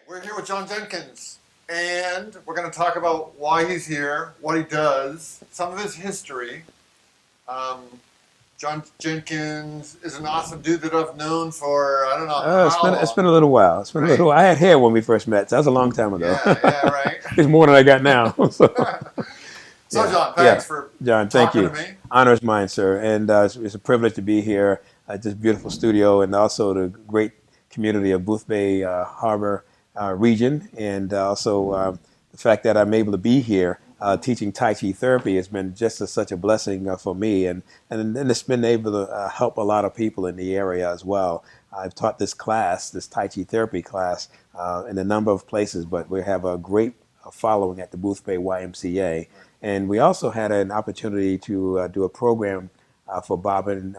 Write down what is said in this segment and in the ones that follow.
We're here with John Jenkins, and we're going to talk about why he's here, what he does, some of his history. Um, John Jenkins is an awesome dude that I've known for I don't know It's how been it's long, been a little while. It's been a right? little. I had hair when we first met. So that was a long time ago. Yeah, yeah, right. It's more than I got now. So So, yeah, John, yeah. thanks for John, thank talking to you. me. Honor is mine, sir, and it's a privilege to be here at this beautiful studio, and also the great community of Boothbay Harbor region, and also the fact that I'm able to be here teaching Tai Chi therapy has been just such a blessing for me, and it's been able to help a lot of people in the area as well. I've taught this class, this Tai Chi therapy class, in a number of places, but we have a great following at the Boothbay YMCA. And we also had an opportunity to do a program for Bob and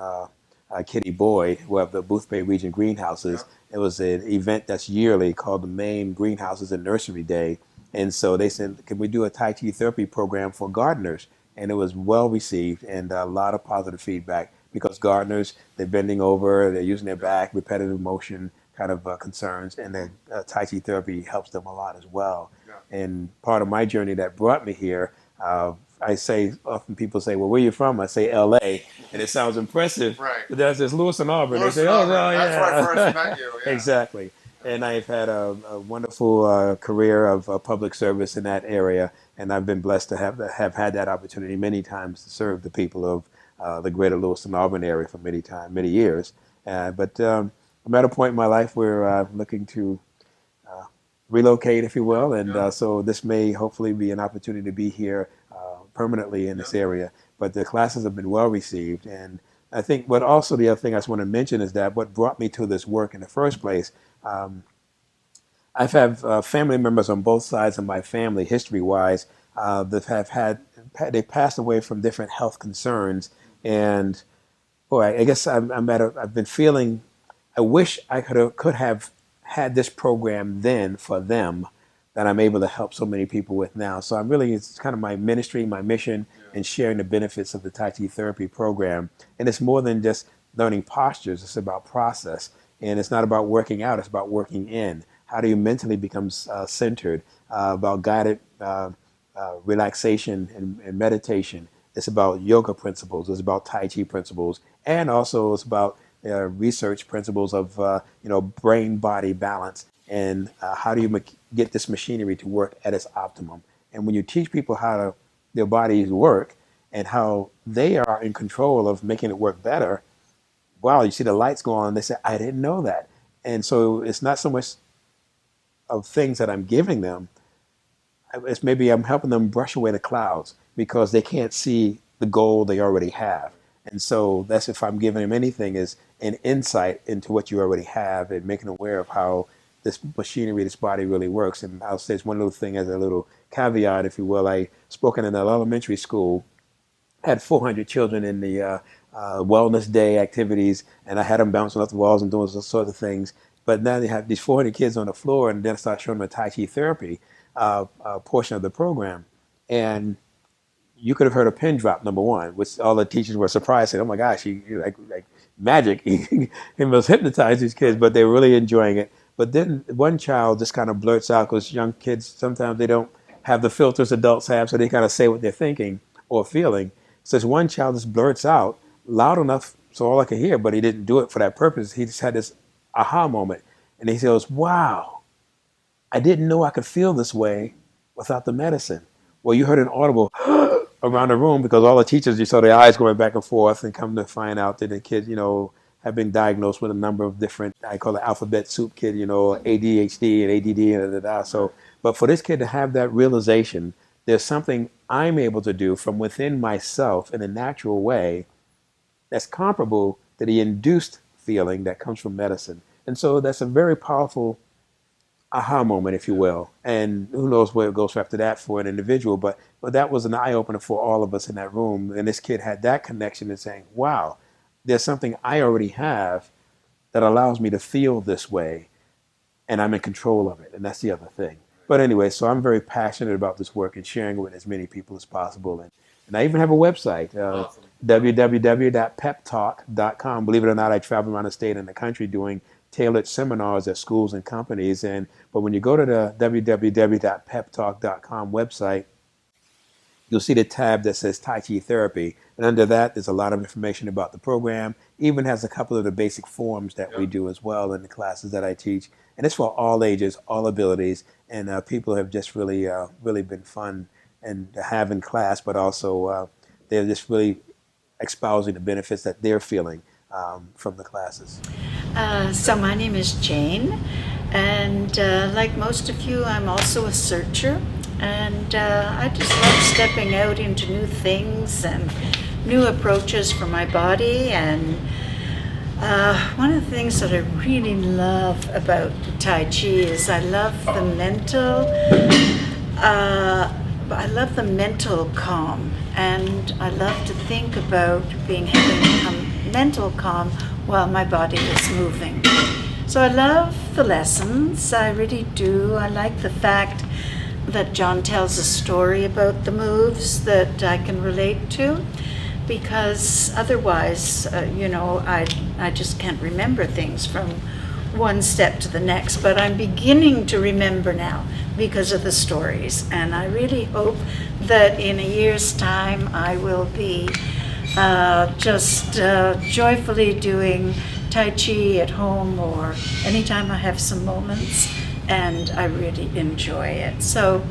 Kitty Boyd, who have the Boothbay Region Yeah. Greenhouses. It was an event that's yearly called the Maine Greenhouses and Nursery Day. And so they said, can we do a Tai Chi therapy program for gardeners? And it was well received and a lot of positive feedback because gardeners, they're bending over, they're using their Yeah. back, repetitive motion kind of concerns, and the Tai Chi therapy helps them a lot as well. Yeah. And part of my journey that brought me here, I say often people say, "Well, where are you from?" I say L.A. and it sounds impressive, Right. but that's just Lewis and Auburn. They Lewis say, and "Oh, Auburn. well, That's where I first yeah, met you. Yeah. exactly." And I've had a wonderful career of public service in that area, and I've been blessed to have had that opportunity many times to serve the people of the greater Lewis and Auburn area for many years. But I'm at a point in my life where I'm looking to relocate, if you Yeah. will, and Yeah. so this may hopefully be an opportunity to be here permanently in Yeah. this area. But the classes have been well received, and I think what also the other thing I just want to mention is that what brought me to this work in the first place. Um, I've had family members on both sides of my family, history-wise, that have they passed away from different health concerns, and boy, I guess I've been feeling. I wish I could have had this program then for them that I'm able to help so many people with now. So I'm really it's kind of my ministry, my mission, Yeah. and sharing the benefits of the Tai Chi therapy program. And it's more than just learning postures. It's about process, and it's not about working out. It's about working in. How do you mentally become centered? About guided relaxation and meditation. It's about yoga principles. It's about Tai Chi principles, and also it's about research principles of brain body balance and how do you get this machinery to work at its optimum. And when you teach people how their bodies work and how they are in control of making it work better, wow, you see the lights go on. They say, I didn't know that. And so it's not so much of things that I'm giving them, it's maybe I'm helping them brush away the clouds because they can't see the goal they already have. And so that's if I'm giving them anything is an insight into what you already have and making them aware of how this machinery, this body really works. And I'll say it's one little thing as a little caveat, if you will. I spoken in an elementary school, had 400 children in the wellness day activities, and I had them bouncing off the walls and doing those sorts of things. But now they have these 400 kids on the floor, and then I start showing them the Tai Chi therapy portion of the program. And you could have heard a pin drop, number one, which all the teachers were surprised, saying, "Oh my gosh, he like magic! He must hypnotize these kids," Right. but they were really enjoying it. But then one child just kind of blurts out because young kids sometimes they don't have the filters adults have, so they kind of say what they're thinking or feeling. So this one child just blurts out loud enough so all I could hear, but he didn't do it for that purpose. He just had this aha moment, and he goes, "Wow, I didn't know I could feel this way without the medicine." Well, you heard an audible around the room because all the teachers, you saw their eyes going back and forth, and come to find out that the kid, have been diagnosed with a number of different, I call it alphabet soup kid, ADHD and ADD and da, da, da. Right. So, but for this kid to have that realization, there's something I'm able to do from within myself in a natural way that's comparable to the induced feeling that comes from medicine. And so that's a very powerful aha moment, if you Yeah. will. And who knows where it goes after that for an individual, but that was an eye opener for all of us in that room. And this kid had that connection and saying, "Wow, there's something I already have that allows me to feel this way, and I'm in control of it." And that's the other thing. But anyway, so I'm very passionate about this work and sharing it with as many people as possible. And I even have a website, Awesome. www.peptalk.com. Believe it or not, I travel around the state and the country doing tailored seminars at schools and companies. But when you go to the www.peptalk.com website, you'll see the tab that says Tai Chi Therapy. And under that, there's a lot of information about the program. Even has a couple of the basic forms that we do as well in the classes that I teach. And it's for all ages, all abilities. And people have just really been fun and to have in class, but also they're just really espousing the benefits that they're feeling from the classes. So my name is Jane, and like most of you, I'm also a searcher, and I just love stepping out into new things and new approaches for my body. And one of the things that I really love about Tai Chi is I love the mental calm, and I love to think about having a mental calm while my body is moving. So I love the lessons, I really do. I like the fact that Jonne tells a story about the moves that I can relate to, because otherwise, I just can't remember things from one step to the next. But I'm beginning to remember now because of the stories, and I really hope that in a year's time I will be joyfully doing Tai Chi at home or anytime I have some moments, and I really enjoy it. So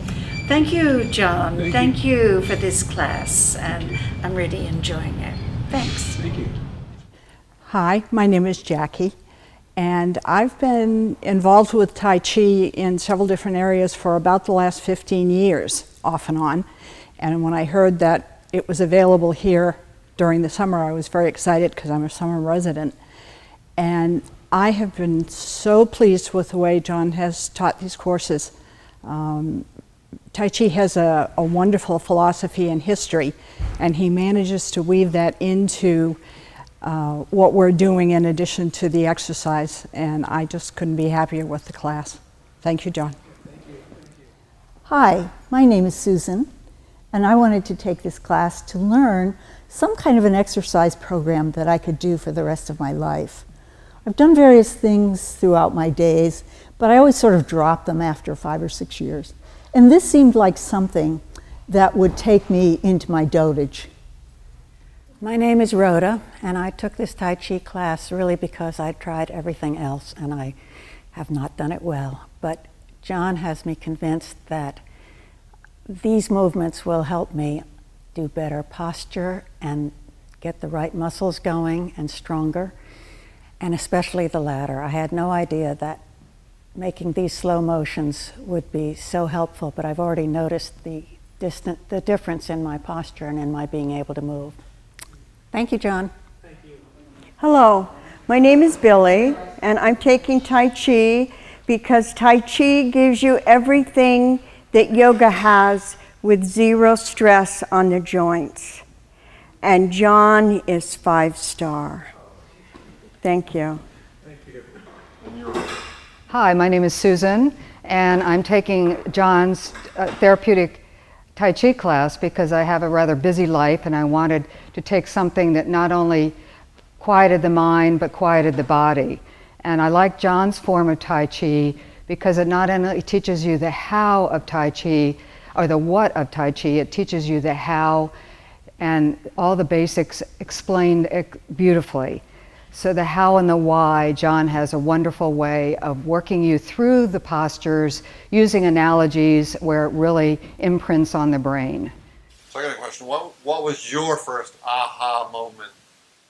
thank you, Jonne. Thank you for this class, and I'm really enjoying it. Thanks. Thank you. Hi, my name is Jackie, and I've been involved with Tai Chi in several different areas for about the last 15 years, off and on. And when I heard that it was available here during the summer, I was very excited because I'm a summer resident. And I have been so pleased with the way Jonne has taught these courses. Tai Chi has a wonderful philosophy and history, and he manages to weave that into what we're doing in addition to the exercise, and I just couldn't be happier with the class. Thank you, Jonne. Hi, my name is Susan, and I wanted to take this class to learn some kind of an exercise program that I could do for the rest of my life. I've done various things throughout my days, but I always sort of drop them after 5 or 6 years. And this seemed like something that would take me into my dotage. My name is Rhoda, and I took this Tai Chi class really because I tried everything else and I have not done it well. But Jonne has me convinced that these movements will help me do better posture and get the right muscles going and stronger, and especially the latter. I had no idea that making these slow motions would be so helpful, but I've already noticed the difference in my posture and in my being able to move. Thank you, Jonne. Hello, my name is Billy, and I'm taking Tai Chi because Tai Chi gives you everything that yoga has with zero stress on the joints. And Jonne is 5-star. Thank you. Hi, my name is Susan, and I'm taking Jonne's therapeutic Tai Chi class because I have a rather busy life and I wanted to take something that not only quieted the mind but quieted the body. And I like Jonne's form of Tai Chi because it not only teaches you the how of Tai Chi or the what of Tai Chi, it teaches you the how and all the basics explained beautifully. So the how and the why, Jonne has a wonderful way of working you through the postures using analogies where it really imprints on the brain. So I got a question. What was your first aha moment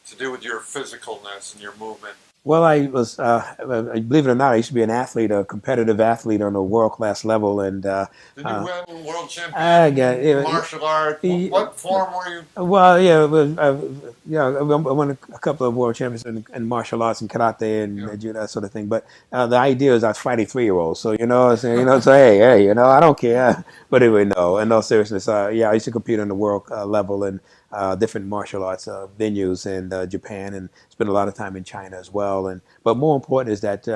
to do with your physicalness and your movement? Well, I was, believe it or not, I used to be an athlete, a competitive athlete on a world-class level. And Did you win world champion martial arts? What form were you? Well, yeah, I won a couple of world champions in martial arts and karate and judo, that sort of thing. But the idea is I was fighting 3-year-olds, so so hey, I don't care. But anyway, no, in all seriousness, I used to compete on the world level in different martial arts venues in Japan, and spent a lot of time in China as well. But more important is that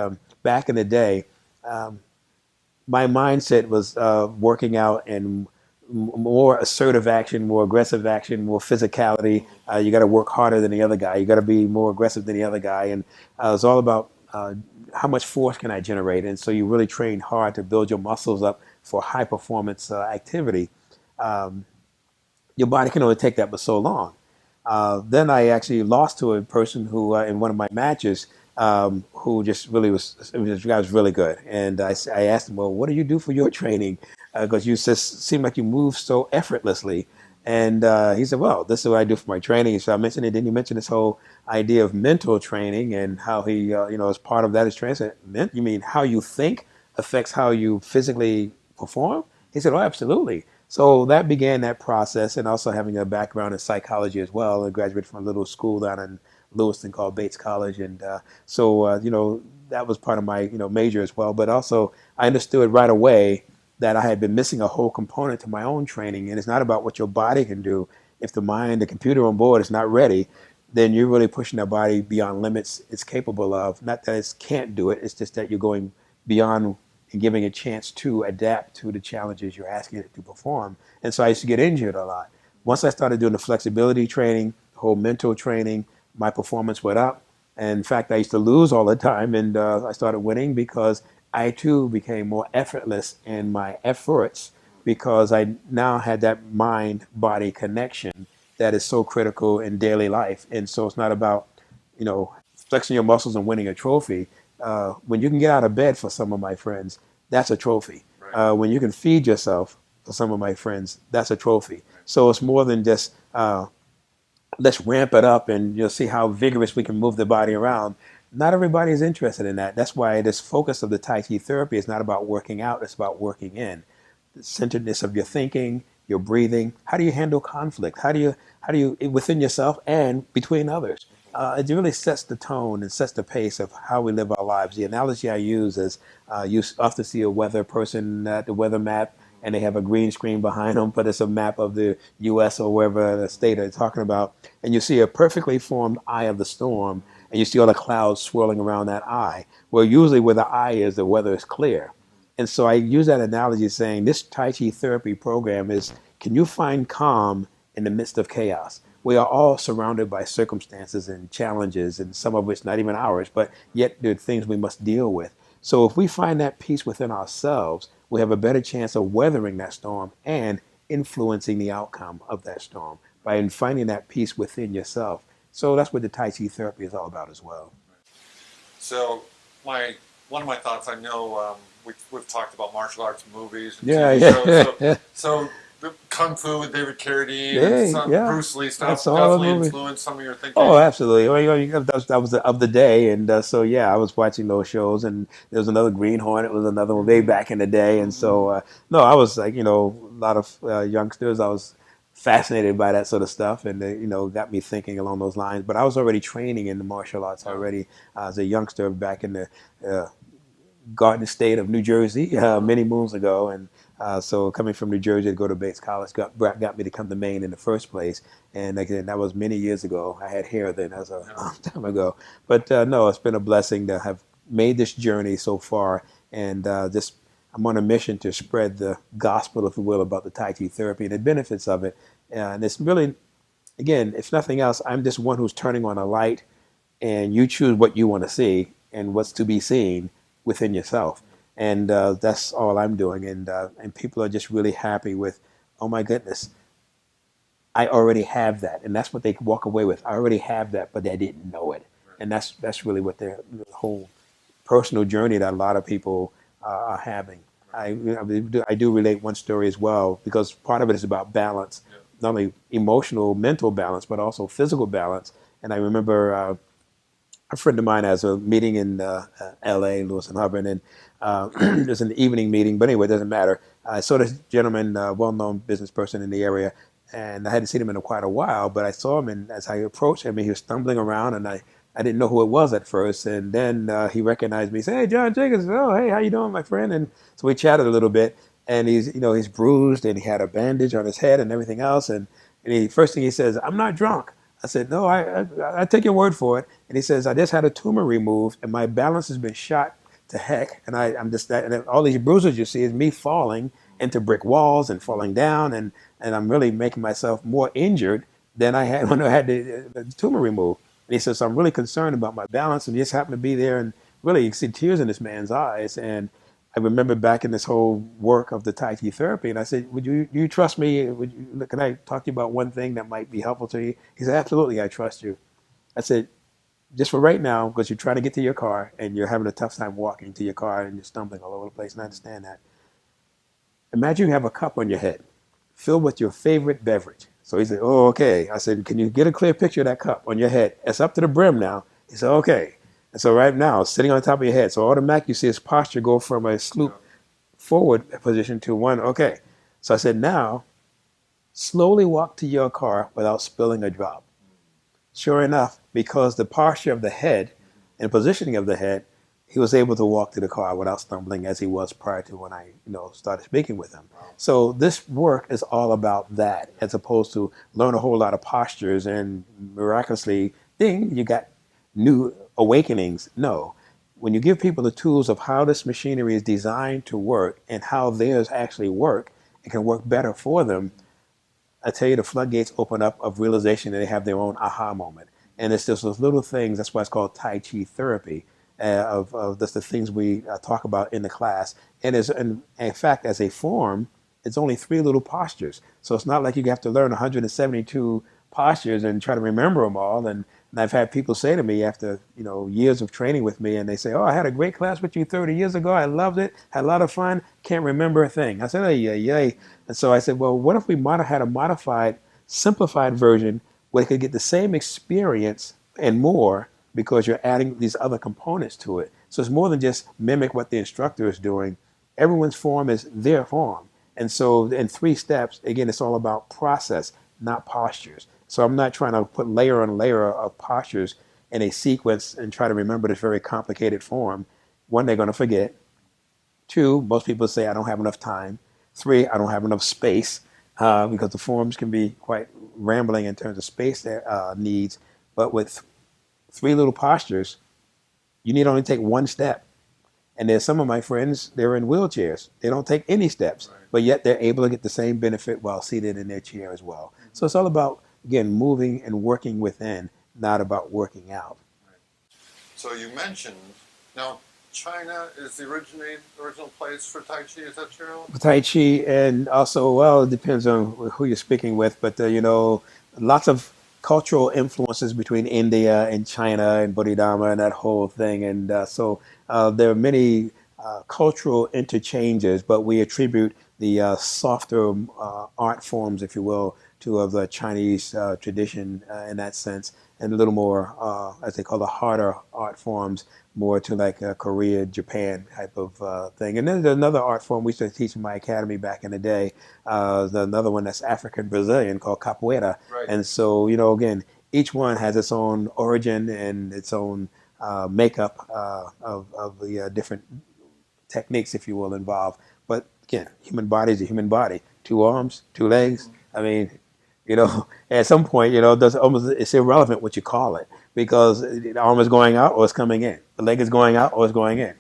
back in the day, my mindset was working out and more assertive action, more aggressive action, more physicality. You got to work harder than the other guy. You got to be more aggressive than the other guy. And it was all about how much force can I generate? And so you really train hard to build your muscles up for high performance activity. Um, your body can only take that but so long. Then I actually lost to a person who, in one of my matches, who just really the guy was really good. And I asked him, well, what do you do for your training? Because you just seem like you move so effortlessly. And he said, well, this is what I do for my training. So I mentioned it. Then you mentioned this whole idea of mental training and how he, as part of that is translated. You mean how you think affects how you physically perform? He said, oh, absolutely. So that began that process, and also having a background in psychology as well. I graduated from a little school down in Lewiston called Bates College, and that was part of my major as well. But also, I understood right away that I had been missing a whole component to my own training, and it's not about what your body can do. If the mind, the computer on board is not ready, then you're really pushing that body beyond limits it's capable of. Not that it can't do it, it's just that you're going beyond and giving a chance to adapt to the challenges you're asking it to perform. And so I used to get injured a lot. Once I started doing the flexibility training, the whole mental training, my performance went up. And in fact, I used to lose all the time, and I started winning because I too became more effortless in my efforts because I now had that mind-body connection that is so critical in daily life. And so it's not about, flexing your muscles and winning a trophy. When you can get out of bed for some of my friends, that's a trophy. When you can feed yourself for some of my friends, that's a trophy. So it's more than just let's ramp it up and you'll see how vigorous we can move the body around. Not everybody is interested in that. That's why this focus of the Tai Chi therapy is not about working out, it's about working in. The centeredness of your thinking, your breathing. How do you handle conflict? How do you within yourself and between others? It really sets the tone and sets the pace of how we live our lives. The analogy I use is you often see a weather person at the weather map and they have a green screen behind them, but it's a map of the U.S. or wherever the state they're talking about. And you see a perfectly formed eye of the storm, and you see all the clouds swirling around that eye. Well, usually where the eye is, the weather is clear. And so I use that analogy saying this Tai Chi therapy program is, can you find calm in the midst of chaos? We are all surrounded by circumstances and challenges, and some of which not even ours, but yet they're things we must deal with. So if we find that peace within ourselves, we have a better chance of weathering that storm and influencing the outcome of that storm by finding that peace within yourself. So that's what the Tai Chi therapy is all about as well. So one of my thoughts, I know we've talked about martial arts movies and Yeah, TV shows. yeah. So the Kung Fu with David Carradine Yeah, and some yeah. Bruce Lee stuff That's all the definitely movies. influenced some of your thinking. Oh, absolutely. Well, that was of the day, and so yeah, I was watching those shows, and there was another Green Hornet, was another one way back in the day, and so no, I was like, a lot of youngsters, I was fascinated by that sort of stuff, and got me thinking along those lines. But I was already training in the martial arts already as a youngster back in the Garden State of New Jersey many moons ago, and so coming from New Jersey to go to Bates College got me to come to Maine in the first place. And again, that was many years ago. I had hair then, that was a long time ago. But no, it's been a blessing to have made this journey so far, and just I'm on a mission to spread the gospel, if you will, about the Tai Chi therapy and the benefits of it. And it's really, again, if nothing else, I'm just one who's turning on a light, and you choose what you want to see and what's to be seen within yourself. And that's all I'm doing. And people are just really happy with, oh my goodness, I already have that. And that's what they walk away with. I already have that, but they didn't know it. And that's really what the whole personal journey that a lot of people are having. I do relate one story as well, because part of it is about balance, not only emotional, mental balance, but also physical balance. And I remember a friend of mine has a meeting in L.A., Lewis and Hubbard, and it was an evening meeting. But anyway, it doesn't matter. I saw this gentleman, well-known business person in the area, and I hadn't seen him in quite a while. But I saw him, and as I approached him, he was stumbling around, and I didn't know who it was at first. And then he recognized me. He said, "Hey, John Jenkins." "Oh, hey, how you doing, my friend?" And so we chatted a little bit. And he's bruised, and he had a bandage on his head and everything else. And first thing he says, "I'm not drunk." I said, "No, I take your word for it." And he says, "I just had a tumor removed, and my balance has been shot to heck. And I'm just that, and all these bruises you see is me falling into brick walls and falling down, and I'm really making myself more injured than I had when I had the tumor removed." And he says, "So I'm really concerned about my balance, and just happened to be there and really, you can see tears in this man's eyes. And I remember back in this whole work of the Tai Chi therapy, and I said, "Would you trust me? Can I talk to you about one thing that might be helpful to you?" He said, "Absolutely, I trust you." I said, "Just for right now, because you're trying to get to your car and you're having a tough time walking to your car and you're stumbling all over the place, and I understand that. Imagine you have a cup on your head filled with your favorite beverage." So he said, "Oh, okay." I said, "Can you get a clear picture of that cup on your head? It's up to the brim now." He said, "Okay." And so right now, sitting on top of your head, so automatically you see his posture go from a sloop forward position to one. Okay. So I said, "Now, slowly walk to your car without spilling a drop." Sure enough, because the posture of the head and positioning of the head, he was able to walk to the car without stumbling as he was prior to when I, started speaking with him. So this work is all about that, as opposed to learn a whole lot of postures and miraculously, ding, you got new awakenings. No. When you give people the tools of how this machinery is designed to work and how theirs actually work, it can work better for them. I tell you, the floodgates open up of realization that they have their own aha moment. And it's just those little things. That's why it's called Tai Chi therapy, of just the things we talk about in the class. And in fact, as a form, it's only 3 little postures. So it's not like you have to learn 172 postures and try to remember them all. And I've had people say to me after, years of training with me, and they say, "Oh, I had a great class with you 30 years ago. I loved it. Had a lot of fun. Can't remember a thing." I said, "Oh, yeah, yeah." And so I said, "Well, what if we had a modified, simplified version where you could get the same experience and more because you're adding these other components to it?" So it's more than just mimic what the instructor is doing. Everyone's form is their form. And so in 3 steps, again, it's all about process, not postures. So I'm not trying to put layer on layer of postures in a sequence and try to remember this very complicated form. One, they're going to forget. 2, most people say, "I don't have enough time." 3, "I don't have enough space," because the forms can be quite rambling in terms of space needs. But with 3 little postures, you need only take 1 step. And there's some of my friends, they're in wheelchairs. They don't take any steps, but yet they're able to get the same benefit while seated in their chair as well. So it's all about, again, moving and working within, not about working out. So you mentioned, now China is the original place for Tai Chi, is that true? Tai Chi, and also, well, it depends on who you're speaking with, but lots of cultural influences between India and China and Bodhidharma and that whole thing, and so there are many cultural interchanges, but we attribute the softer art forms, if you will, to of the Chinese tradition in that sense, and a little more, as they call the harder art forms, more to like Korea, Japan type of thing. And then there's another art form we used to teach in my academy back in the day. Another one that's African Brazilian called capoeira. Right. And so, again, each one has its own origin and its own makeup of the different techniques, if you will, involved. But again, human body is a human body. 2 arms, 2 legs. I mean, at some point, it's irrelevant what you call it because the arm is going out or it's coming in. The leg is going out or it's going in.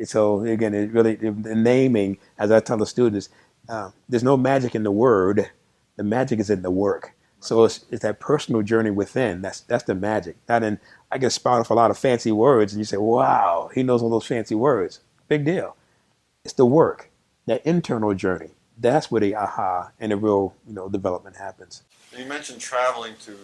So again, it really, the naming, as I tell the students, there's no magic in the word. The magic is in the work. So it's that personal journey within. That's the magic. Not in, I can spout off a lot of fancy words and you say, "Wow, he knows all those fancy words." Big deal. It's the work, that internal journey. That's where the aha and the real, development happens. You mentioned traveling to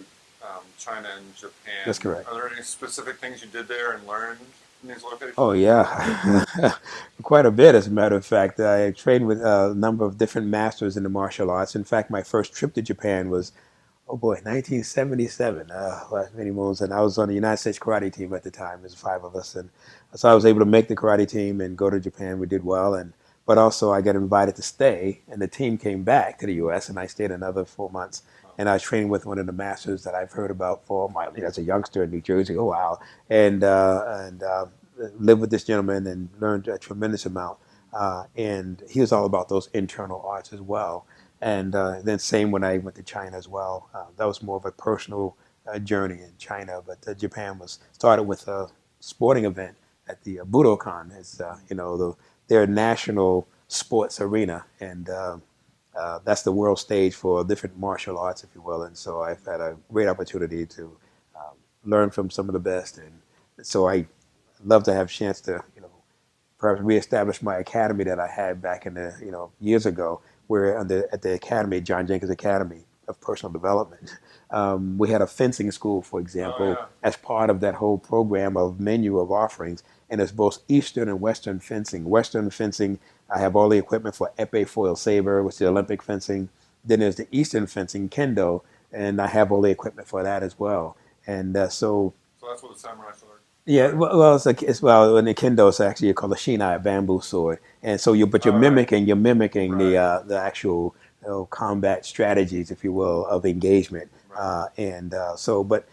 China and Japan. That's correct. Are there any specific things you did there and learned in these locations? Oh yeah, quite a bit. As a matter of fact, I trained with a number of different masters in the martial arts. In fact, my first trip to Japan was, oh boy, 1977. Last many moons, and I was on the United States karate team at the time. There's 5 of us, and so I was able to make the karate team and go to Japan. We did well, but also I got invited to stay, and the team came back to the U.S. and I stayed another 4 months. And I was training with one of the masters that I've heard about as a youngster in New Jersey. Oh wow! And lived with this gentleman and learned a tremendous amount. And he was all about those internal arts as well. And then same when I went to China as well. That was more of a personal journey in China. But Japan started with a sporting event at the Budokan. It's their national sports arena, and that's the world stage for different martial arts, if you will. And so I've had a great opportunity to learn from some of the best. And so I love to have a chance to, perhaps reestablish my academy that I had back in the, years ago, where at the academy, John Jenkins Academy of Personal Development, we had a fencing school, for example, as part of that whole program of menu of offerings. And it's both Eastern and Western fencing. Western fencing, I have all the equipment for épée foil saber, which is the Olympic fencing. Then there's the Eastern fencing, kendo, and I have all the equipment for that as well. And So that's what the samurai sword. yeah, well, in the kendo, it's actually called a shinai, a bamboo sword, and so you're mimicking the actual combat strategies, if you will, of engagement, but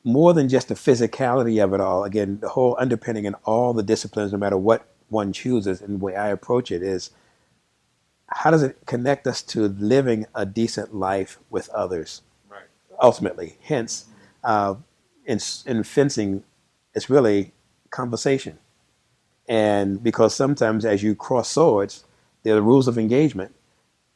more than just the physicality of it all. Again, the whole underpinning in all the disciplines, no matter what one chooses, and the way I approach it is, how does it connect us to living a decent life with others? Right. Ultimately, hence, in fencing, it's really conversation. And because sometimes as you cross swords, there are rules of engagement.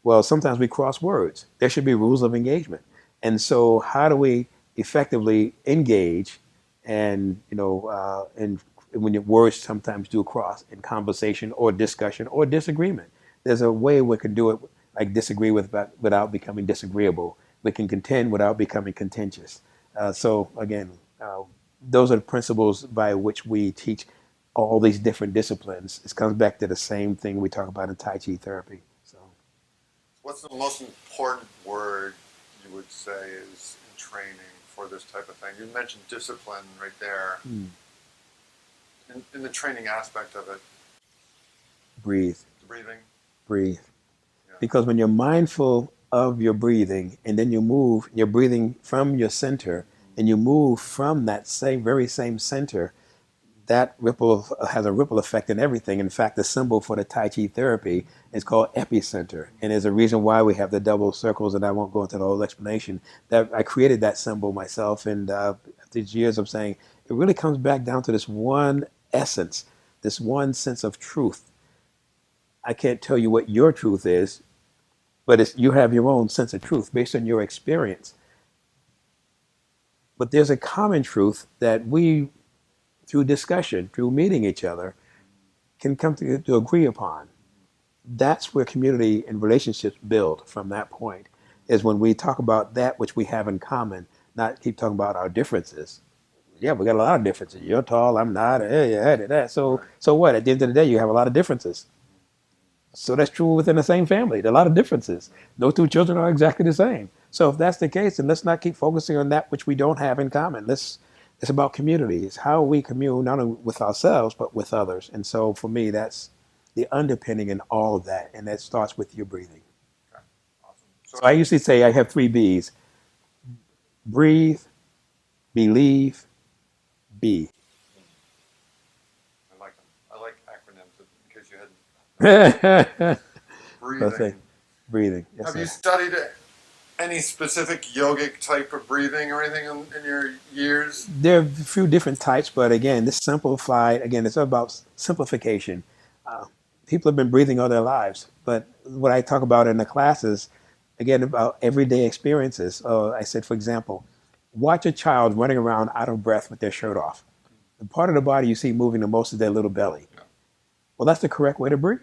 Well, sometimes we cross words. There should be rules of engagement. And so how do we effectively engage and when your words sometimes do cross in conversation or discussion or disagreement. There's a way we can do it, like disagree without becoming disagreeable. We can contend without becoming contentious. Those are the principles by which we teach all these different disciplines. It comes back to the same thing we talk about in Tai Chi therapy. So, what's the most important word you would say is in training for this type of thing? You mentioned discipline right there. In the training aspect of it. Breathe. Breathing. Breathe. Yeah. Because when you're mindful of your breathing, and then you're breathing from your center, and you move from that very same center, that has a ripple effect in everything. In fact, the symbol for the Tai Chi therapy is called epicenter. And there's a reason why we have the double circles, and I won't go into the whole explanation. That I created that symbol myself, and after years of saying, it really comes back down to this one essence, this one sense of truth. I can't tell you what your truth is, but you have your own sense of truth based on your experience. But there's a common truth that we, through discussion, through meeting each other, can come to agree upon. That's where community and relationships build from that point, is when we talk about that which we have in common, not keep talking about our differences. Yeah, we got a lot of differences. You're tall, I'm not. That. So what? At the end of the day, you have a lot of differences. So that's true within the same family. There are a lot of differences. No two children are exactly the same. So if that's the case, then let's not keep focusing on that which we don't have in common. It's about community. It's how we commune not only with ourselves, but with others. And so for me, that's the underpinning in all of that. And that starts with your breathing. Okay. Awesome. So I usually say I have 3 B's. Breathe, believe, be. I like them. I like acronyms in case you hadn't. Breathing. Breathing. Yes, have you studied any specific yogic type of breathing or anything in your years? There are a few different types, but again, it's about simplification. People have been breathing all their lives, but what I talk about in the classes, again, about everyday experiences. I said, for example, watch a child running around out of breath with their shirt off. The part of the body you see moving the most is their little belly. Well, that's the correct way to breathe.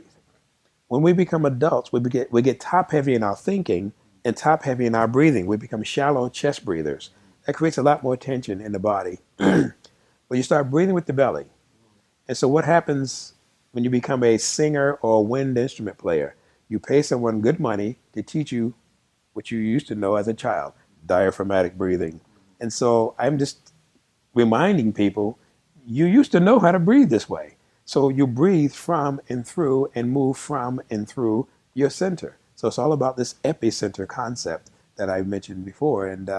When we become adults, we get top heavy in our thinking and top heavy in our breathing. We become shallow chest breathers. That creates a lot more tension in the body. But you start breathing with the belly. And so what happens when you become a singer or a wind instrument player? You pay someone good money to teach you what you used to know as a child, diaphragmatic breathing. And so I'm just reminding people, you used to know how to breathe this way. So you breathe from and through and move from and through your center. So it's all about this epicenter concept that I mentioned before. And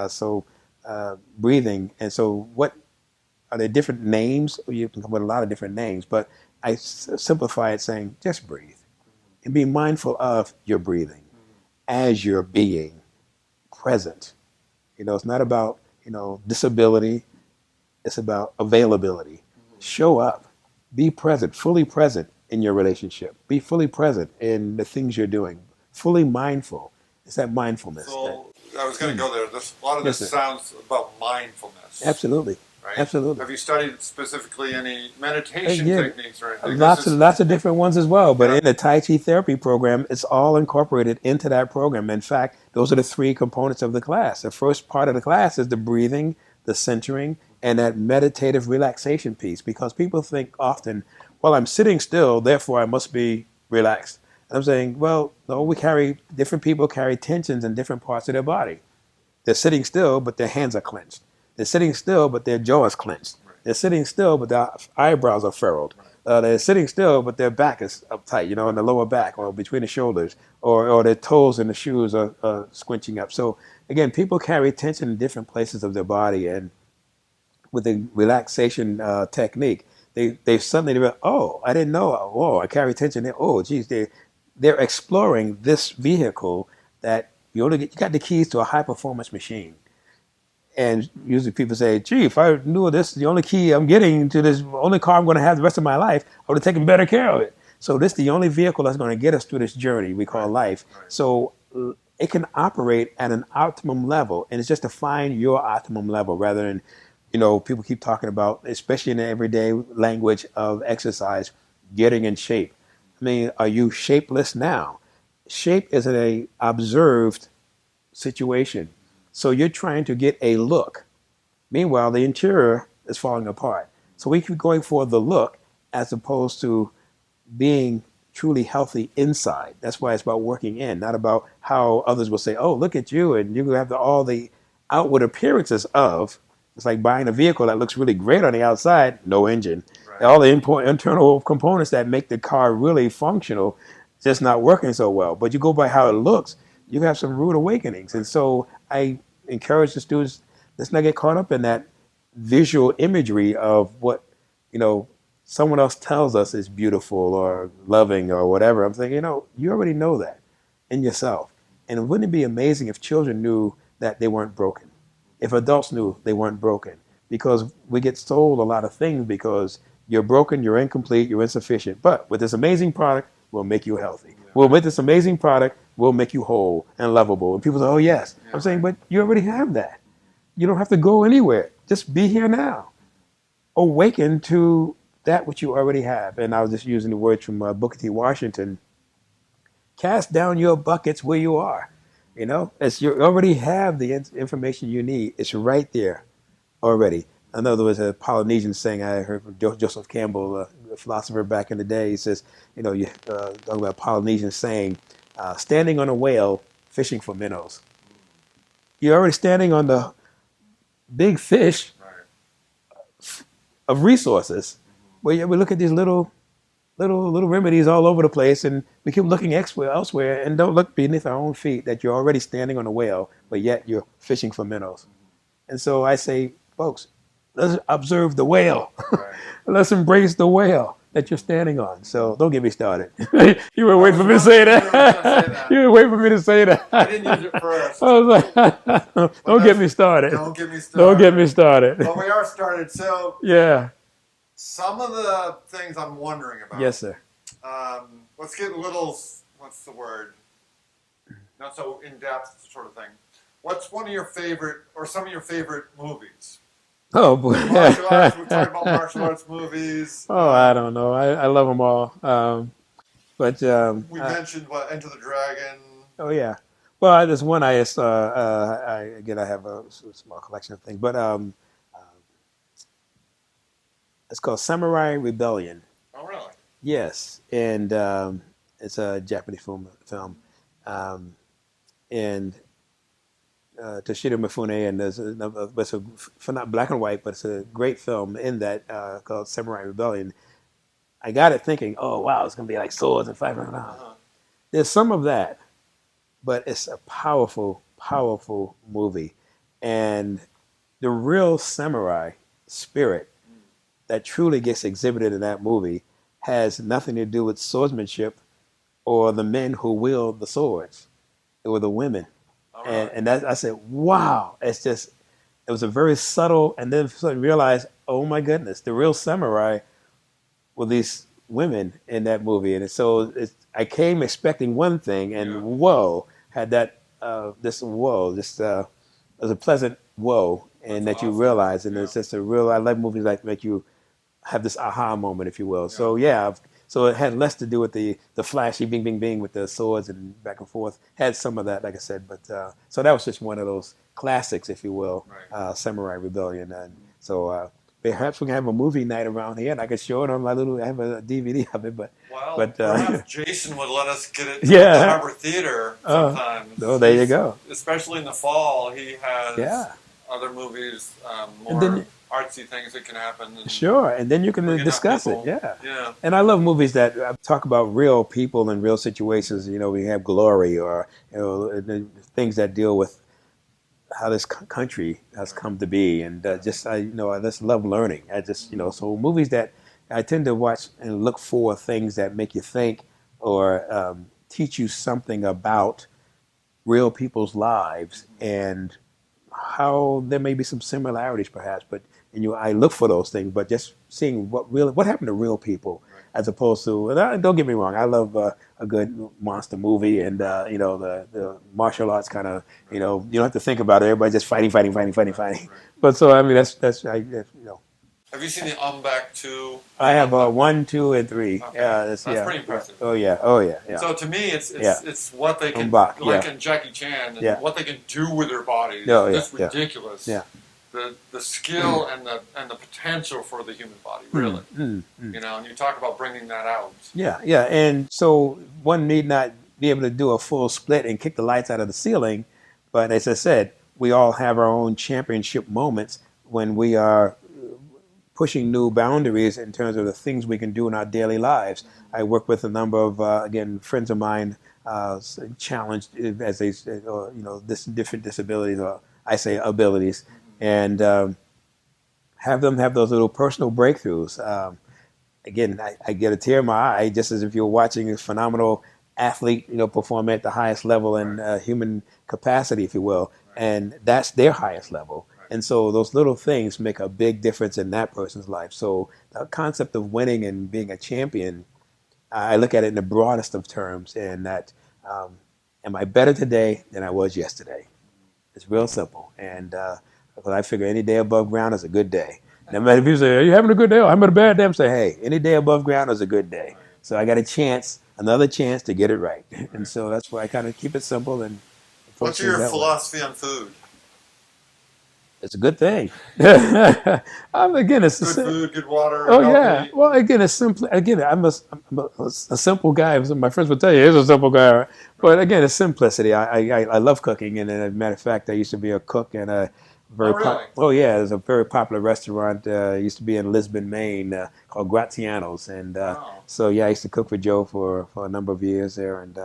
breathing. And so what are there different names? You can come with a lot of different names, but I simplify it saying just breathe and be mindful of your breathing as you're being present. It's not about, disability. It's about availability. Show up. Be present, fully present in your relationship. Be fully present in the things you're doing. Fully mindful. It's that mindfulness. So I was going to go there. A lot of this sounds about mindfulness. Absolutely. right? Absolutely. Have you studied specifically any meditation Yeah, techniques or anything? lots of different ones as well. But Yeah. in the Tai Chi therapy program, it's all incorporated into that program. In fact, those are the three components of the class. The first part of the class is the breathing, the centering, and that meditative relaxation piece. Because people think often, well, I'm sitting still, therefore I must be relaxed. And I'm saying, well, no, different people carry tensions in different parts of their body. They're sitting still, but their hands are clenched. They're sitting still, but their jaw is clenched. They're sitting still, but their eyebrows are furrowed. They're sitting still, but their back is uptight, in the lower back or between the shoulders, or their toes in the shoes are squinching up. So again, people carry tension in different places of their body, and with the relaxation technique, they suddenly develop, oh, I didn't know. Oh, I carry tension there. Oh, geez, they're exploring this vehicle that you got the keys to a high performance machine. And usually people say, gee, if I knew this is the only key I'm getting to this only car I'm going to have the rest of my life, I would have taken better care of it. So this is the only vehicle that's going to get us through this journey we call life. So it can operate at an optimum level, and it's just to find your optimum level rather than, people keep talking about, especially in the everyday language of exercise, getting in shape. I mean, are you shapeless now? Shape is an observed situation. So you're trying to get a look. Meanwhile, the interior is falling apart. So we keep going for the look as opposed to being truly healthy inside. That's why it's about working in, not about how others will say, oh, look at you. And you have all the outward appearances of, it's like buying a vehicle that looks really great on the outside, no engine. Right. All the internal components that make the car really functional, just not working so well. But you go by how it looks, you have some rude awakenings. And so I encourage the students, let's not get caught up in that visual imagery of what, someone else tells us is beautiful or loving or whatever. I'm thinking, you already know that in yourself. And wouldn't it be amazing if children knew that they weren't broken? If adults knew they weren't broken? Because we get sold a lot of things because you're broken, you're incomplete, you're insufficient. But with this amazing product, we'll make you healthy. Well, with this amazing product, we'll make you whole and lovable. And people say, oh, yes. I'm saying, but you already have that. You don't have to go anywhere. Just be here now. Awaken to that which you already have. And I was just using the words from Booker T. Washington. Cast down your buckets where you are. As you already have the information you need. It's right there already. I know there was a Polynesian saying I heard from Joseph Campbell, a philosopher back in the day. He says, you talk about Polynesian saying, standing on a whale, fishing for minnows. You're already standing on the big fish of resources. We look at these little remedies all over the place, and we keep looking elsewhere and don't look beneath our own feet that you're already standing on a whale, but yet you're fishing for minnows. And so I say, folks, let's observe the whale. Let's embrace the whale that you're standing on. So don't get me started. You were waiting for me to say that. You were waiting for me to say that. I didn't use it first. I was like, don't get me started. Don't get me started. Don't get me started. Well, we are started. So yeah. Some of the things I'm wondering about. Yes, sir. Let's get a little, what's the word? Not so in-depth sort of thing. What's one of your favorite, or some of your favorite movies? Oh, boy. Martial arts. We're talking about martial arts movies. Oh, I don't know. I love them all. But we mentioned Enter the Dragon. Oh, yeah. Well, there's one I have a small collection of things, but it's called Samurai Rebellion. Oh, really? Yes, and it's a Japanese film, and Toshiro Mifune, and it's not black and white, but it's a great film in that called Samurai Rebellion. I got it thinking, oh wow, it's gonna be like swords and fighting. There's some of that, but it's a powerful, powerful movie, and the real samurai spirit that truly gets exhibited in that movie has nothing to do with swordsmanship or the men who wield the swords. It were the women. Right. And that, I said, wow, it was a very subtle, and then suddenly realized, oh my goodness, the real samurai were these women in that movie. And so I came expecting one thing, and whoa, had that, it was a pleasant whoa. and That's that you awesome. realize. And Yeah. it's just a real. I like movies like make you have this aha moment, if you will. So Yeah. yeah, so it had less to do with the flashy bing bing bing with the swords and back and forth. Had some of that, like I said, but so that was just one of those classics, if you will, Right. Samurai Rebellion. And so perhaps we can have a movie night around here, and I could show it on my little. I have a DVD of it, Well, but perhaps Jason would let us get it at the yeah. Harbor Theater sometime. Oh, there you go. Especially in the fall, he has Yeah. other movies, And more then artsy things that can happen. And sure, and then you can we can have discuss it. people- Yeah. Yeah. And I love movies that talk about real people and real situations. You know, we have Glory, or things that deal with how this country has come to be, and I just love learning. I just so movies that I tend to watch and look for things that make you think or teach you something about real people's lives and how there may be some similarities perhaps, but I look for those things, but just seeing what happened to real people as opposed to, and don't get me wrong, I love a good monster movie and the martial arts kind of, you don't have to think about it, everybody just fighting. But so I mean Have you seen the Back 2? I have 1, 2, and 3. Okay. Yeah, That's yeah, pretty impressive. yeah. Oh yeah. So to me, it's Yeah. it's what they can, Bach, like yeah. in Jackie Chan, and Yeah. what they can do with their bodies. Oh, yeah, It's yeah. ridiculous. Yeah. The skill and the potential for the human body, really. Mm. And you talk about bringing that out. Yeah, yeah. And so one need not be able to do a full split and kick the lights out of the ceiling. But as I said, we all have our own championship moments when we are pushing new boundaries in terms of the things we can do in our daily lives. I work with a number of, again, friends of mine challenged as they, this different disabilities, or I say abilities, and have them have those little personal breakthroughs. Again, I get a tear in my eye just as if you're watching a phenomenal athlete, perform at the highest level in human capacity, if you will, and that's their highest level. And so those little things make a big difference in that person's life. So the concept of winning and being a champion, I look at it in the broadest of terms, and that am I better today than I was yesterday? It's real simple, and because I figure any day above ground is a good day. No matter if you say, are you having a good day or I'm having a bad day? I'm saying, hey, any day above ground is a good day. So I got another chance to get it right. And so that's why I kind of keep it simple and What's approach your things that way. philosophy on food? It's a good thing. Again, it's Good food, good water. Oh healthy. yeah. Well, again, it's simple. Again, I'm a simple guy. My friends would tell you he's a simple guy. Right? But again, it's simplicity. I love cooking, and as a matter of fact, I used to be a cook and a very Oh, really? there's a very popular restaurant. Used to be in Lisbon, Maine, called Graziano's, and Wow. so yeah, I used to cook for Joe for a number of years there, and.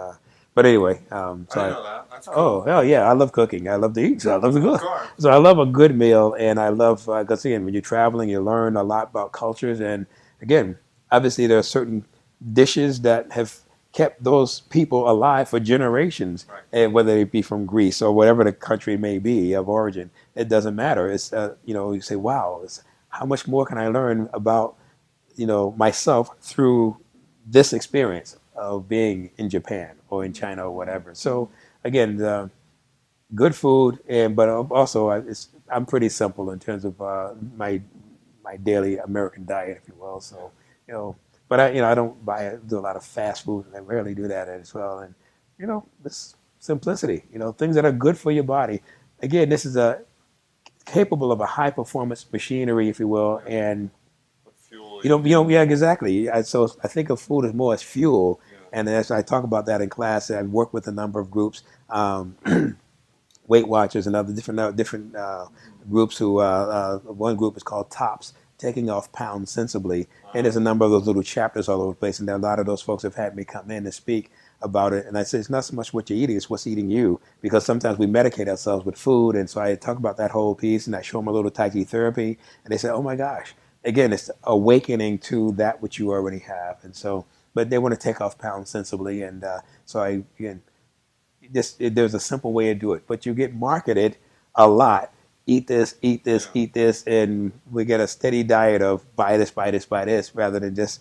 But anyway, so I didn't know that. That's cool. oh hell yeah, I love cooking. I love to eat, so I love to Of cook. course. So I love a good meal, and I love because again, when you're traveling, you learn a lot about cultures, and again, obviously there are certain dishes that have kept those people alive for generations, Right. and whether it be from Greece or whatever the country may be of origin, it doesn't matter. It's you say, wow, how much more can I learn about myself through this experience of being in Japan or in China or whatever. So again, good food, but also I'm pretty simple in terms of my daily American diet, if you will. So but I don't do a lot of fast food, and I rarely do that as well. And this simplicity, things that are good for your body. Again, this is capable of a high performance machinery, if you will, and Fuel. yeah, exactly. So I think of food as more as fuel, and as I talk about that in class, I've worked with a number of groups, Weight Watchers and other different groups who. One group is called TOPS, Taking Off Pounds Sensibly, and there's a number of those little chapters all over the place, and a lot of those folks have had me come in and speak about it. And I say it's not so much what you're eating, it's what's eating you, because sometimes we medicate ourselves with food. And so I talk about that whole piece, and I show them a little tai chi therapy, and they say, oh my gosh. Again, it's awakening to that which you already have, and so, but they want to take off pounds sensibly, and so there's a simple way to do it, but you get marketed a lot. Eat this, eat this, eat this, and we get a steady diet of buy this, buy this, buy this, rather than just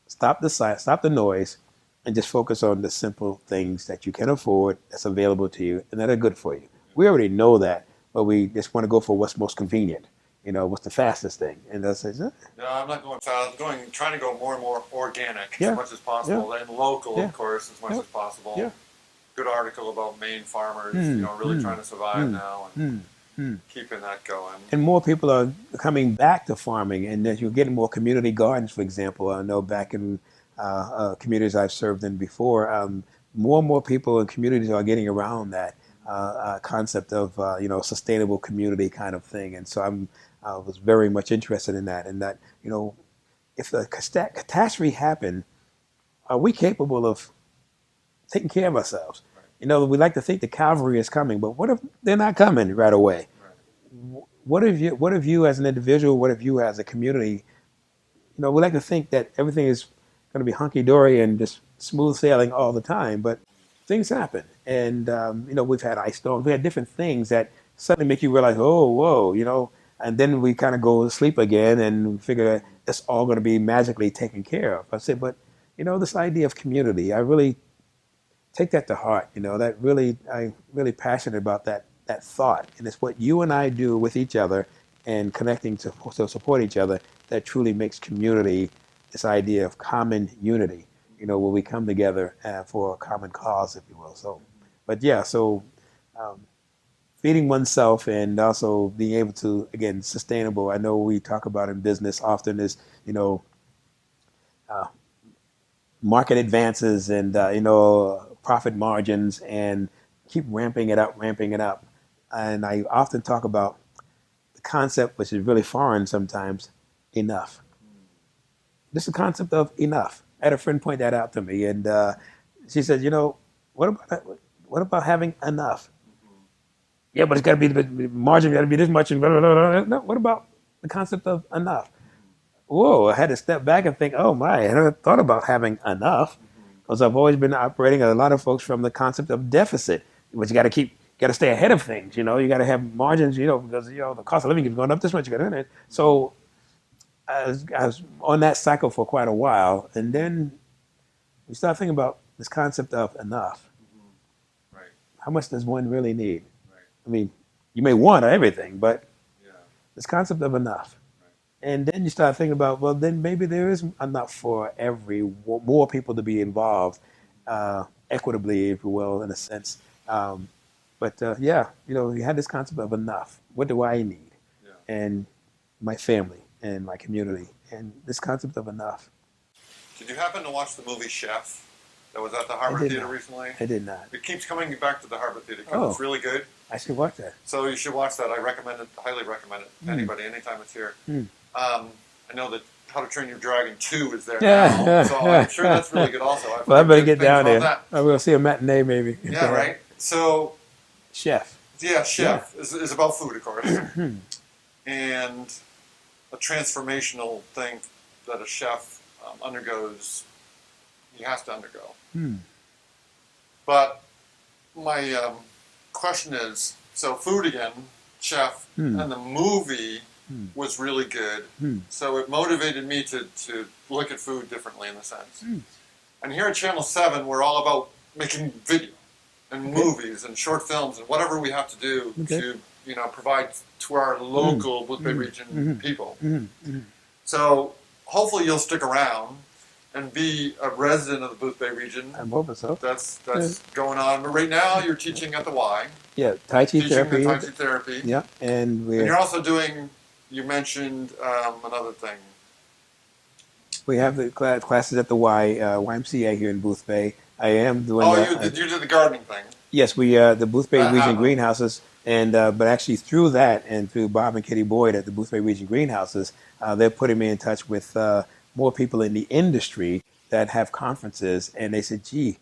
stop the noise, and just focus on the simple things that you can afford, that's available to you, and that are good for you. We already know that, but we just want to go for what's most convenient. What's the fastest thing? And they'll say, No, I'm not going fast. Trying to go more and more organic Yeah. as much as possible, and local, Yeah. of course, as much Yeah. as possible. Yeah. Good article about Maine farmers, really trying to survive now and keeping that going. And more people are coming back to farming, and that you're getting more community gardens, for example. I know back in communities I've served in before, more and more people in communities are getting around that concept of sustainable community kind of thing. And so I was very much interested in that. And that if a catastrophe happened, are we capable of taking care of ourselves? We like to think the cavalry is coming, but what if they're not coming right away? What if you as an individual, what if you as a community, we like to think that everything is going to be hunky-dory and just smooth sailing all the time, but things happen. And, we've had ice storms, we had different things that suddenly make you realize, oh, whoa, and then we kind of go to sleep again and figure it's all going to be magically taken care of. I said, but, this idea of community, I really take that to heart. I'm really passionate about that thought, and it's what you and I do with each other and connecting to support each other that truly makes community this idea of common unity. Where we come together for a common cause, if you will. So, but yeah, feeding oneself and also being able to, again, sustainable. I know we talk about in business often is market advances and profit margins, and keep ramping it up. And I often talk about the concept, which is really foreign sometimes, enough. Just the concept of enough. I had a friend point that out to me, and she said, what about having enough? Yeah, but it's got to be the margin, got to be this much. And blah, blah, blah, blah. No, what about the concept of enough? Whoa, I had to step back and think, oh my, I never thought about having enough, because I've always been operating a lot of folks from the concept of deficit, which you got to stay ahead of things. You got to have margins, because the cost of living is going up this much. You got to, so I was on that cycle for quite a while, and then we start thinking about this concept of enough. Right. How much does one really need? Right. I mean, you may want everything, but Yeah. this concept of enough. And then you start thinking about, well, then maybe there is enough for more people to be involved, equitably, if you will, in a sense. You had this concept of enough. What do I need? Yeah. And my family and my community, and this concept of enough. Did you happen to watch the movie Chef that was at the Harbor Theater not. recently? I did not. It keeps coming back to the Harbor Theater because it's really good. I should watch that. So you should watch that. I recommend it, highly recommend it. Anybody, anytime it's here. I know that How to Train Your Dragon 2 is there now, so I'm sure that's really good also. Well, I better get down there. That. I will see a matinee maybe. Yeah, right. So, Chef. Yeah, Chef is about food, of course, and a transformational thing that a chef undergoes. He has to undergo. But my question is, so food again, Chef, and the movie was really good. So it motivated me to look at food differently in a sense. And here at Channel 7, we're all about making video and movies and short films and whatever we have to do to provide to our local Boothbay region people. So hopefully you'll stick around and be a resident of the Boothbay region. I'm hoping so. That's going on. But right now you're teaching at the Y. Yeah, tai-chi therapy. Tai Chi therapy. Yeah, and you're also doing. You mentioned another thing. We have the classes at the YMCA here in Boothbay. I am doing. You did the gardening thing. Yes, we the Boothbay Region Greenhouses, and but actually through that and through Bob and Kitty Boyd at the Boothbay Region Greenhouses, they're putting me in touch with more people in the industry that have conferences, and they said, gee,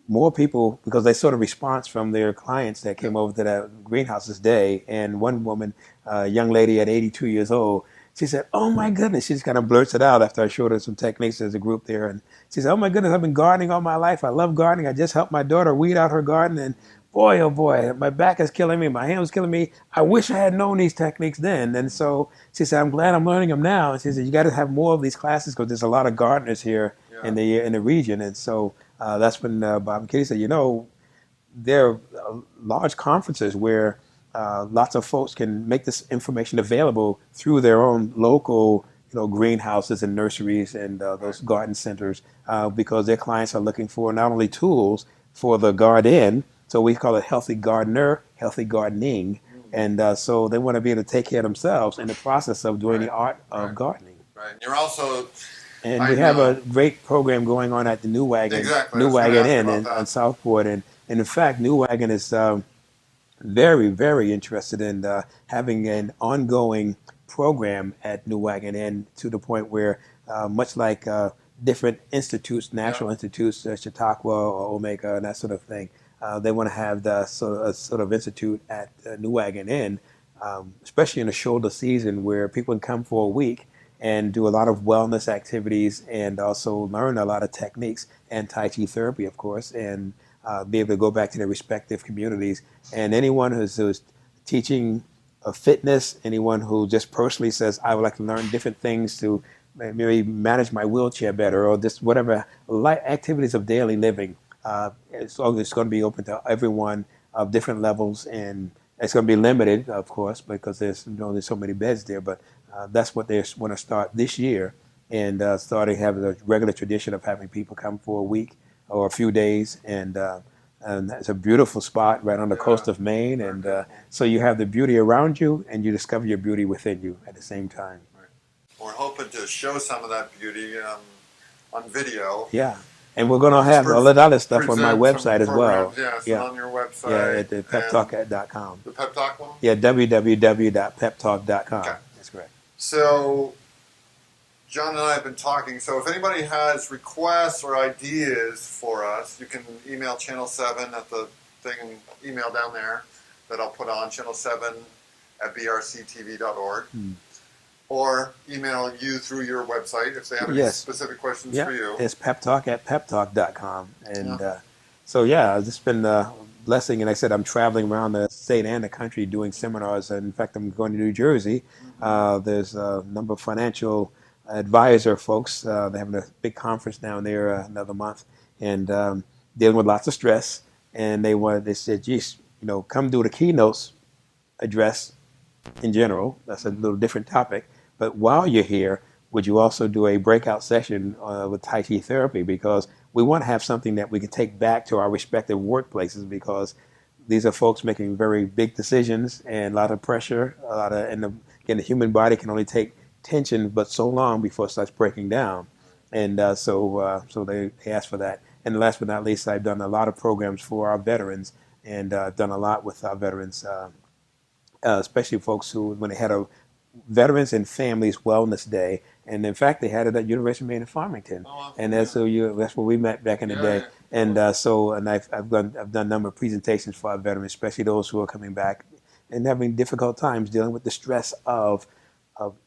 more people, because they sort of response from their clients that came over to that greenhouses day. And one woman, a young lady at 82 years old, she said, oh my goodness, she just kind of blurts it out after I showed her some techniques as a group there. And she said, oh my goodness, I've been gardening all my life. I love gardening. I just helped my daughter weed out her garden. And boy, oh boy, my back is killing me. My hand was killing me. I wish I had known these techniques then. And so she said, I'm glad I'm learning them now. And she said, you got to have more of these classes because there's a lot of gardeners here in the region. And so that's when Bob and Kitty said, there are large conferences where lots of folks can make this information available through their own local, greenhouses and nurseries and those garden centers, because their clients are looking for not only tools for the garden, so we call it healthy gardener, healthy gardening, and so they want to be able to take care of themselves in the process of doing the art of gardening. Right. You're also, And I we have know. a great program going on at the New Wagon, Exactly. I New was gonna Wagon ask you Inn about that. in Southport, and in fact, New Wagon is very, very interested in having an ongoing program at New Wagon Inn, to the point where, much like different institutes, national institutes, Chautauqua or Omega and that sort of thing, they want to have a sort of institute at New Wagon Inn, especially in the shoulder season, where people can come for a week and do a lot of wellness activities and also learn a lot of techniques and Tai Chi therapy, of course, and be able to go back to their respective communities. And anyone who's teaching fitness, anyone who just personally says, I would like to learn different things to maybe manage my wheelchair better, or just whatever activities of daily living, it's going to be open to everyone of different levels, and it's going to be limited, of course, because there's only so many beds there. But that's what they want to start this year, and starting having a regular tradition of having people come for a week or a few days, and it's a beautiful spot right on the coast of Maine, and so you have the beauty around you, and you discover your beauty within you at the same time. We're hoping to show some of that beauty on video. Yeah, and we're going to have all that other stuff on my website as well. Yes, Yeah, on your website. yeah, at the peptalk.com. The Pep Talk one? Yeah, www.peptalk.com. Okay. That's correct. So, John and I have been talking. So, if anybody has requests or ideas for us, you can email Channel 7 at the email down there that I'll put on, channel7@brctv.org. Or email you through your website if they have any specific questions for you. It's peptalk@peptalk.com. And so, it's just been a blessing. And I said, I'm traveling around the state and the country doing seminars. And in fact, I'm going to New Jersey. There's a number of financial advisor folks. They're having a big conference down there another month, and dealing with lots of stress. And they said, geez, come do the keynotes address in general. That's a little different topic. But while you're here, would you also do a breakout session with Tai Chi therapy? Because we want to have something that we can take back to our respective workplaces, because these are folks making very big decisions and a lot of pressure. Again, the human body can only take tension but so long before it starts breaking down. And so they asked for that. And last but not least, I've done a lot of programs for our veterans, and done a lot with our veterans, especially folks who, when they had a Veterans and Families Wellness Day, and in fact they had it at University of Maine in Farmington, and that's where we met back in the day. And I've done a number of presentations for our veterans, especially those who are coming back and having difficult times dealing with the stress of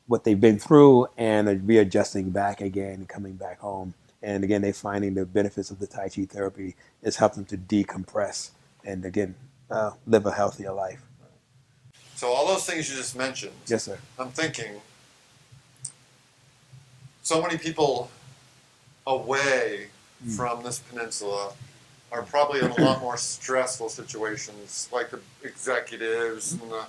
what they've been through, and readjusting back again and coming back home. And again, they're finding the benefits of the Tai Chi therapy is helping them to decompress and again live a healthier life. So all those things you just mentioned. Yes, sir. I'm thinking, so many people away from this peninsula are probably in a lot more stressful situations, like the executives and the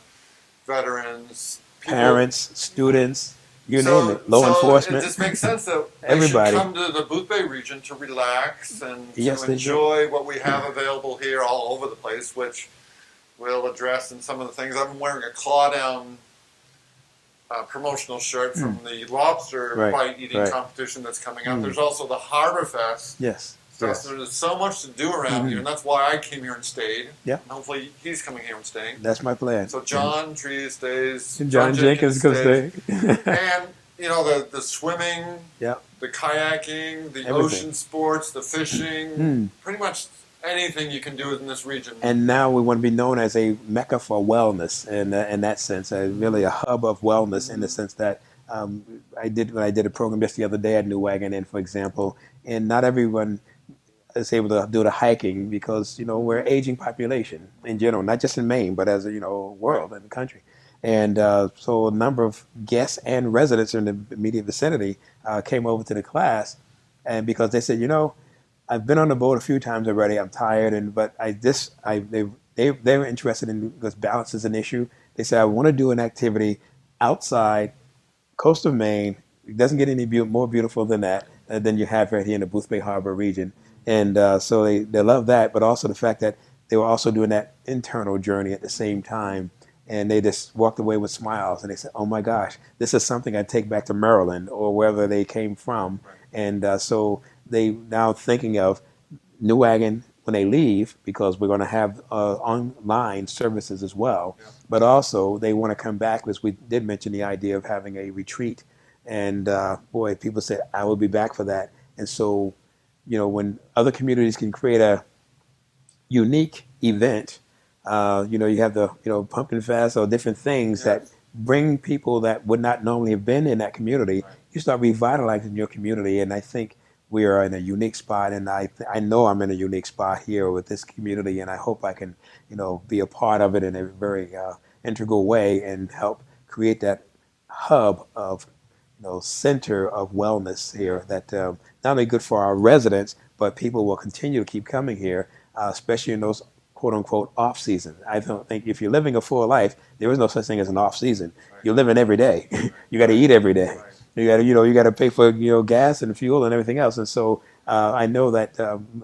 veterans, parents, students, you name it, law enforcement. It just makes sense that everybody they should come to the Boothbay region to relax and Yes, to enjoy what we have available here all over the place, which we'll address in some of the things. I'm wearing a claw down promotional shirt from the lobster bite eating competition that's coming up. There's also the Harbor Fest. Yes. Stuff. So there's so much to do around here, and that's why I came here and stayed. Yeah. Hopefully he's coming here and staying. That's my plan. So John Trees stays. John Jenkins could stay. And the swimming, the kayaking, the ocean sports, the fishing, pretty much anything you can do in this region. And now we want to be known as a mecca for wellness, in that sense, really a hub of wellness, in the sense that I did a program just the other day at New Wagon Inn, for example, and not everyone is able to do the hiking, because we're an aging population in general, not just in Maine, but as a world and the country. And so a number of guests and residents in the immediate vicinity came over to the class, and because they said, I've been on the boat a few times already. I'm tired, but they they were interested in, because balance is an issue. They said, I want to do an activity outside coast of Maine. It doesn't get any more beautiful than that than you have right here in the Boothbay Harbor region. And so they love that, but also the fact that they were also doing that internal journey at the same time. And they just walked away with smiles, and they said, oh my gosh, this is something I take back to Maryland or wherever they came from. And so they now thinking of Newagon when they leave, because we're going to have online services as well. Yeah. But also they want to come back, because we did mention the idea of having a retreat. And boy, people said, I will be back for that. And so, when other communities can create a unique event, you have the, Pumpkin Fest or different things that bring people that would not normally have been in that community. Right. You start revitalizing your community. And I think we are in a unique spot, and I know I'm in a unique spot here with this community, and I hope I can, be a part of it in a very integral way and help create that hub of, center of wellness here that not only good for our residents, but people will continue to keep coming here, especially in those quote unquote off season. I don't think if you're living a full life, there is no such thing as an off season. Right. You're living every day. You got to eat every day. Right. You got to pay for, gas and fuel and everything else. And so I know that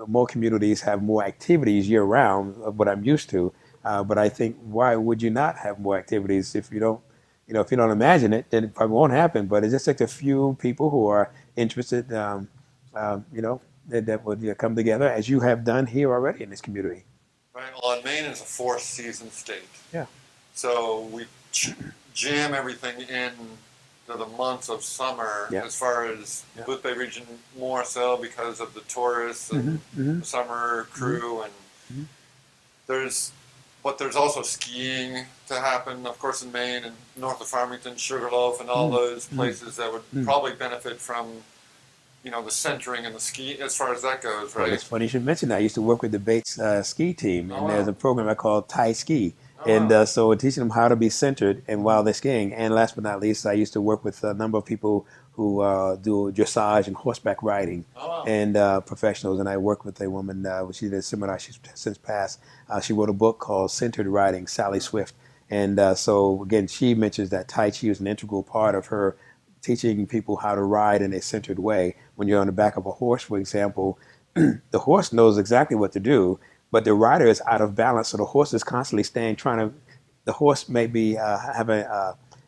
more communities have more activities year round of what I'm used to. But I think, why would you not have more activities if you don't, if you don't imagine it, then it probably won't happen. But it just takes a few people who are interested, that would come together, as you have done here already in this community. Right. Well, Maine is a fourth season state. Yeah. So we jam everything in to the months of summer, as far as Boothbay region more so because of the tourists and the summer crew, and there's also skiing to happen, of course, in Maine and north of Farmington, Sugarloaf, and all those places that would probably benefit from, the centering and the ski as far as that goes, right? Well, it's funny you should mention that. I used to work with the Bates ski team, and there's a program I call Tai-chi. And so we're teaching them how to be centered and while they're skiing. And last but not least, I used to work with a number of people who do dressage and horseback riding and professionals. And I worked with a woman, she did a seminar, she's since passed. She wrote a book called Centered Riding, Sally Swift. And so, again, she mentions that Tai Chi is an integral part of her teaching people how to ride in a centered way. When you're on the back of a horse, for example, the horse knows exactly what to do, but the rider is out of balance, so the horse is constantly the horse may be having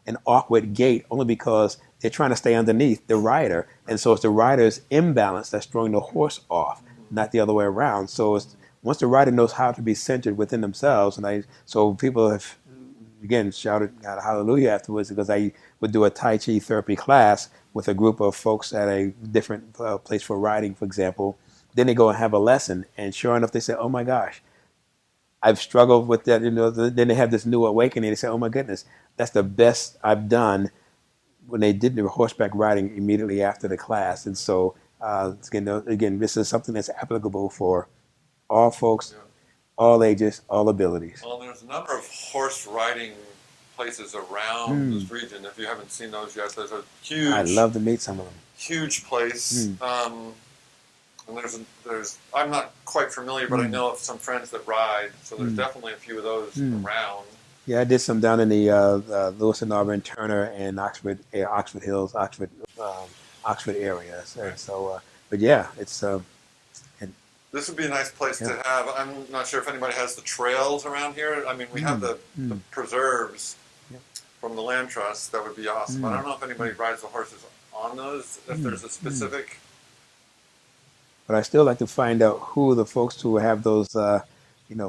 an awkward gait only because they're trying to stay underneath the rider. And so it's the rider's imbalance that's throwing the horse off, not the other way around. So once the rider knows how to be centered within themselves, so people have, again, shouted out hallelujah afterwards, because I would do a Tai Chi therapy class with a group of folks at a different place for riding, for example. Then they go and have a lesson, and sure enough, they say, oh my gosh, I've struggled with that. Then they have this new awakening. They say, oh my goodness, that's the best I've done, when they did the horseback riding immediately after the class. And so, again, this is something that's applicable for all folks, all ages, all abilities. Well, there's a number of horse riding places around this region. If you haven't seen those yet, there's a huge... I'd love to meet some of them. Huge place. And there's I'm not quite familiar, but I know of some friends that ride, so there's definitely a few of those around. Yeah, I did some down in the Lewis and Auburn, Turner, and Oxford Hills, Oxford areas. And so, but yeah, it's. This would be a nice place to have. I'm not sure if anybody has the trails around here. I mean, we have the preserves from the Land Trust. That would be awesome. I don't know if anybody rides the horses on those, if there's a specific... But I still like to find out who the folks who have those,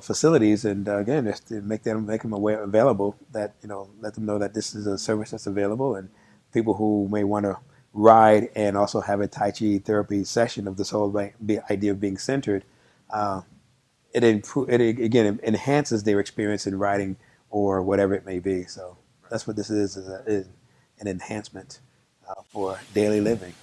facilities, and again, just to make them available. That let them know that this is a service that's available, and people who may want to ride and also have a Tai Chi therapy session of this whole idea of being centered. It enhances their experience in riding or whatever it may be. So that's what this is an enhancement for daily living.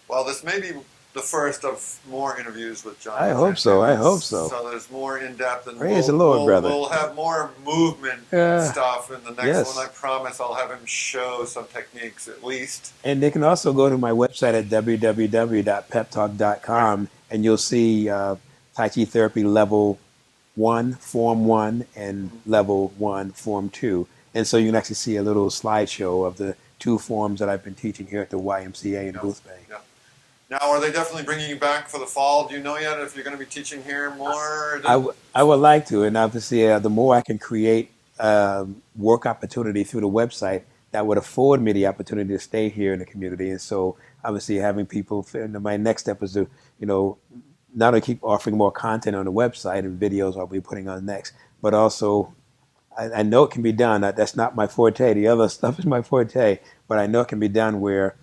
Well, this may be the first of more interviews with Jonne. I hope so. So there's more in-depth, and praise the Lord, brother. We'll have more movement stuff in the next one. I promise I'll have him show some techniques at least. And they can also go to my website at www.peptalk.com, and you'll see Tai Chi therapy level 1, Form 1, and Level 1, Form 2. And so you can actually see a little slideshow of the 2 forms that I've been teaching here at the YMCA in Boothbay. Yeah. Now, are they definitely bringing you back for the fall? Do you know yet if you're going to be teaching here more? I would like to, and obviously, the more I can create work opportunity through the website, that would afford me the opportunity to stay here in the community. And so, obviously, having people. My next step is to, not only keep offering more content on the website and videos I'll be putting on next, but also I know it can be done. That's not my forte. The other stuff is my forte, but I know it can be done where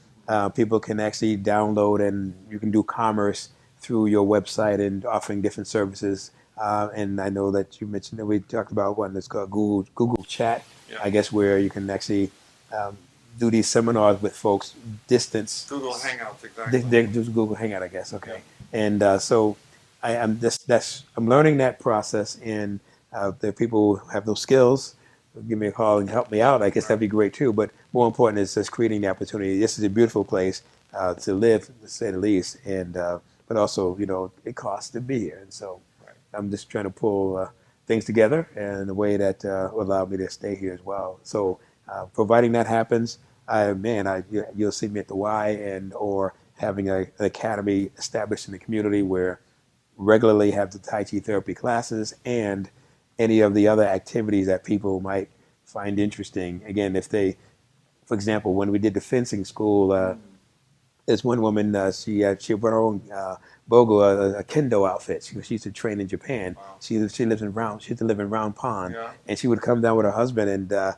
people can actually download and you can do commerce through your website and offering different services. And I know that you mentioned that we talked about one that's called Google Chat, Yeah. I guess, where you can actually do these seminars with folks distance. Google Hangouts, exactly. They do Google Hangout, I guess. Okay, and so I'm learning that process, and there are people who have those skills. Give me a call and help me out. I guess that'd be great too. But more important is just creating the opportunity. This is a beautiful place to live, to say the least, and but also it costs to be here, and so I'm just trying to pull things together in a way that will allow me to stay here as well. So providing that happens, you'll see me at the Y and or having an academy established in the community where regularly have the Tai Chi therapy classes and any of the other activities that people might find interesting. Again, if they, for example, when we did the fencing school, there's one woman, she brought her own bogo, a kendo outfit. She used to train in Japan. Wow. She used to live in Round Pond, Yeah. and she would come down with her husband. And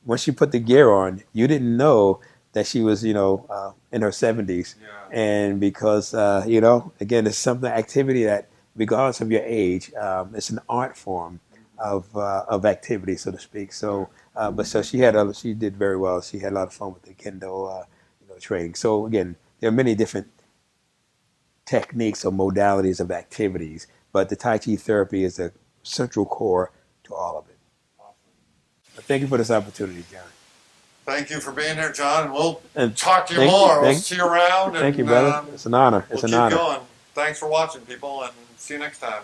when she put the gear on, you didn't know that she was, in her 70s. Yeah. And because, again, it's something activity that, regardless of your age, it's an art form of activity, so to speak. So, so she did very well. She had a lot of fun with the kendo. Training. So again, there are many different techniques or modalities of activities, but the Tai Chi therapy is the central core to all of it. But thank you for this opportunity, John. Thank you for being here, John. We'll And talk to you thank you, more. We'll thank- see you around. Thank and, you, brother. It's an honor. We'll It's an keep honor. going. Thanks for watching, people, and see you next time.